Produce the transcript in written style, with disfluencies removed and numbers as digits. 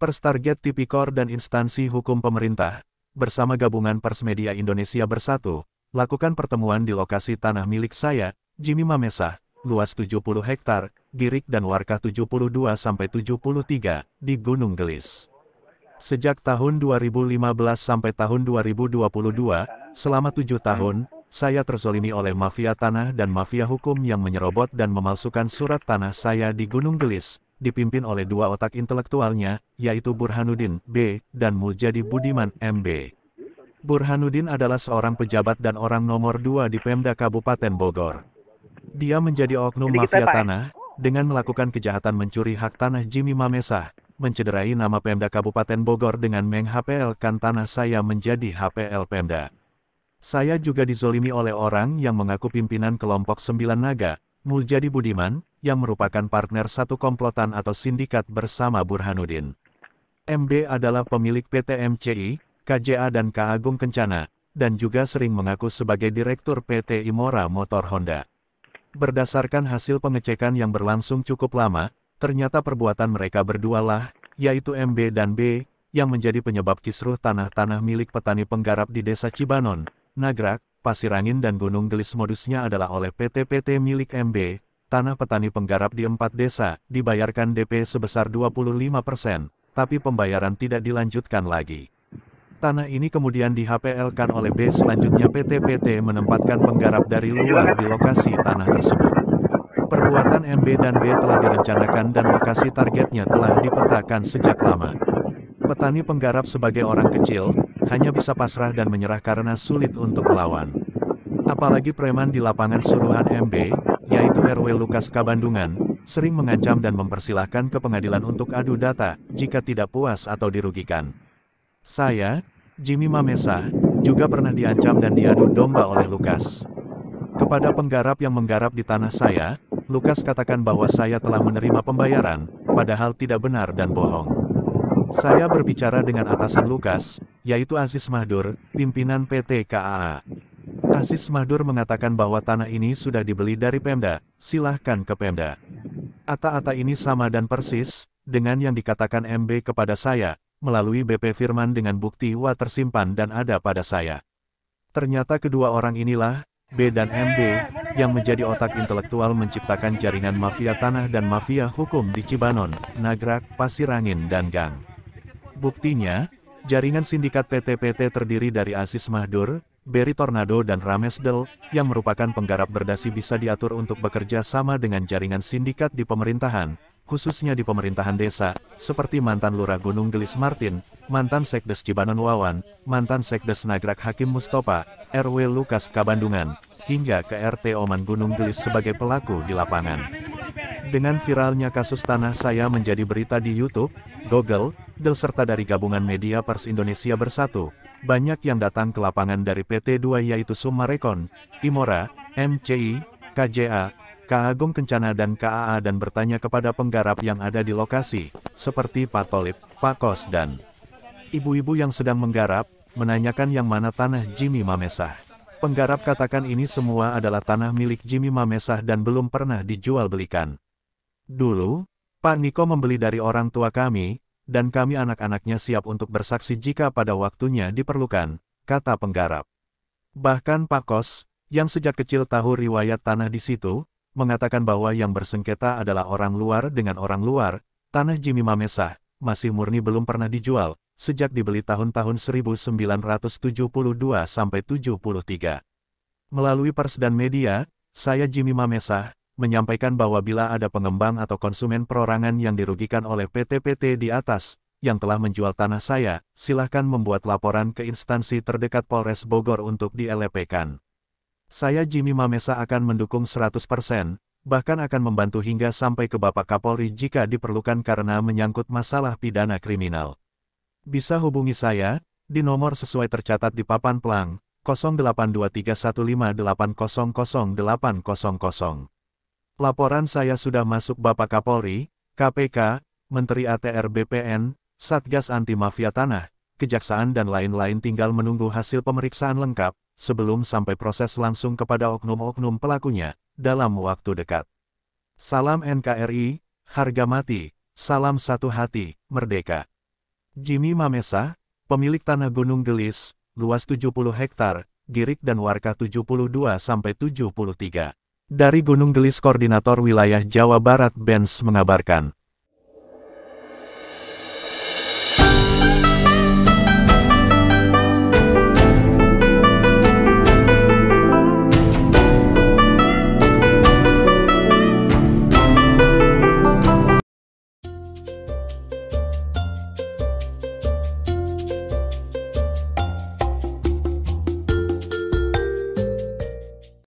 Pers Target Tipikor dan instansi hukum pemerintah, bersama gabungan Pers Media Indonesia Bersatu, lakukan pertemuan di lokasi tanah milik saya, Jimmy Mamesah, luas 70 hektar, Girik dan Warkah 72-73, di Gunung Gelis. Sejak tahun 2015 sampai tahun 2022, selama 7 tahun, saya terzolimi oleh mafia tanah dan mafia hukum yang menyerobot dan memalsukan surat tanah saya di Gunung Gelis, dipimpin oleh dua otak intelektualnya, yaitu Burhanuddin B. dan Muljadi Budiman MB. Burhanuddin adalah seorang pejabat dan orang nomor 2 di Pemda Kabupaten Bogor. Dia menjadi oknum mafia tanah, dengan melakukan kejahatan mencuri hak tanah Jimmy Mamesah, mencederai nama Pemda Kabupaten Bogor dengan meng-HPL-kan tanah saya menjadi HPL Pemda. Saya juga dizolimi oleh orang yang mengaku pimpinan kelompok 9 Naga, Muljadi Budiman, yang merupakan partner satu komplotan atau sindikat bersama Burhanuddin. MB adalah pemilik PT MCI, KJA dan K Agung Kencana, dan juga sering mengaku sebagai Direktur PT Imora Motor Honda. Berdasarkan hasil pengecekan yang berlangsung cukup lama, ternyata perbuatan mereka berdua lah, yaitu MB dan B, yang menjadi penyebab kisruh tanah-tanah milik petani penggarap di Desa Cibanon, Nagrak, Pasirangin dan Gunung Gelis. Modusnya adalah oleh PT-PT milik MB, tanah petani penggarap di 4 desa, dibayarkan DP sebesar 25%, tapi pembayaran tidak dilanjutkan lagi. Tanah ini kemudian di-HPL-kan oleh B. Selanjutnya PT-PT menempatkan penggarap dari luar di lokasi tanah tersebut. Perbuatan MB dan B telah direncanakan dan lokasi targetnya telah dipetakan sejak lama. Petani penggarap sebagai orang kecil, hanya bisa pasrah dan menyerah karena sulit untuk melawan. Apalagi preman di lapangan suruhan MB, yaitu RW Lukas Kabandungan, sering mengancam dan mempersilahkan ke pengadilan untuk adu data, jika tidak puas atau dirugikan. Saya, Jimmy Mamesah, juga pernah diancam dan diadu domba oleh Lukas. Kepada penggarap yang menggarap di tanah saya, Lukas katakan bahwa saya telah menerima pembayaran, padahal tidak benar dan bohong. Saya berbicara dengan atasan Lukas, yaitu Aziz Mahdur, pimpinan PT KAA. Aziz Mahdur mengatakan bahwa tanah ini sudah dibeli dari Pemda, silahkan ke Pemda. Ata-ata ini sama dan persis, dengan yang dikatakan MB kepada saya, melalui BP Firman dengan bukti tersimpan dan ada pada saya. Ternyata kedua orang inilah, B dan MB, yang menjadi otak intelektual menciptakan jaringan mafia tanah dan mafia hukum di Cibanon, Nagrak, Pasirangin dan Gang. Buktinya, jaringan sindikat PT-PT terdiri dari Aziz Mahdur, Berry Tornado dan Ramesdel, yang merupakan penggarap berdasi bisa diatur untuk bekerja sama dengan jaringan sindikat di pemerintahan, khususnya di pemerintahan desa, seperti mantan Lurah Gunung Gelis Martin, mantan Sekdes Cibanon Wawan, mantan Sekdes Nagrak Hakim Mustopa, RW Lukas Kabandungan, hingga ke RT Oman Gunung Gelis sebagai pelaku di lapangan. Dengan viralnya kasus tanah saya menjadi berita di YouTube, Google, Del serta dari gabungan media Pers Indonesia Bersatu, banyak yang datang ke lapangan dari PT2 yaitu Summarecon, Imora, MCI, KJA, K Agung Kencana dan KAA dan bertanya kepada penggarap yang ada di lokasi, seperti Pak Tolip, Pak Kos dan ibu-ibu yang sedang menggarap, menanyakan yang mana tanah Jimmy Mamesah. Penggarap katakan ini semua adalah tanah milik Jimmy Mamesah dan belum pernah dijual belikan. Dulu, Pak Niko membeli dari orang tua kami, dan kami anak-anaknya siap untuk bersaksi jika pada waktunya diperlukan, kata penggarap. Bahkan Pak Kos, yang sejak kecil tahu riwayat tanah di situ, mengatakan bahwa yang bersengketa adalah orang luar dengan orang luar, tanah Jimmy Mamesah, masih murni belum pernah dijual, sejak dibeli tahun-tahun 1972-73. Melalui pers dan media, saya Jimmy Mamesah, menyampaikan bahwa bila ada pengembang atau konsumen perorangan yang dirugikan oleh PT-PT di atas, yang telah menjual tanah saya, silahkan membuat laporan ke instansi terdekat Polres Bogor untuk di-LP-kan. Saya Jimmy Mamesah akan mendukung 100%, bahkan akan membantu hingga sampai ke Bapak Kapolri jika diperlukan karena menyangkut masalah pidana kriminal. Bisa hubungi saya, di nomor sesuai tercatat di papan pelang, 082315800800. Laporan saya sudah masuk Bapak Kapolri, KPK, Menteri ATR BPN, Satgas Anti Mafia Tanah, Kejaksaan dan lain-lain tinggal menunggu hasil pemeriksaan lengkap, sebelum sampai proses langsung kepada oknum-oknum pelakunya, dalam waktu dekat. Salam NKRI, harga mati, salam satu hati, merdeka. Jimmy Mamesa, pemilik tanah Gunung Gelis, luas 70 hektar, Girik dan Warka 72-73. Dari Gunung Gelis Koordinator Wilayah Jawa Barat Benz mengabarkan,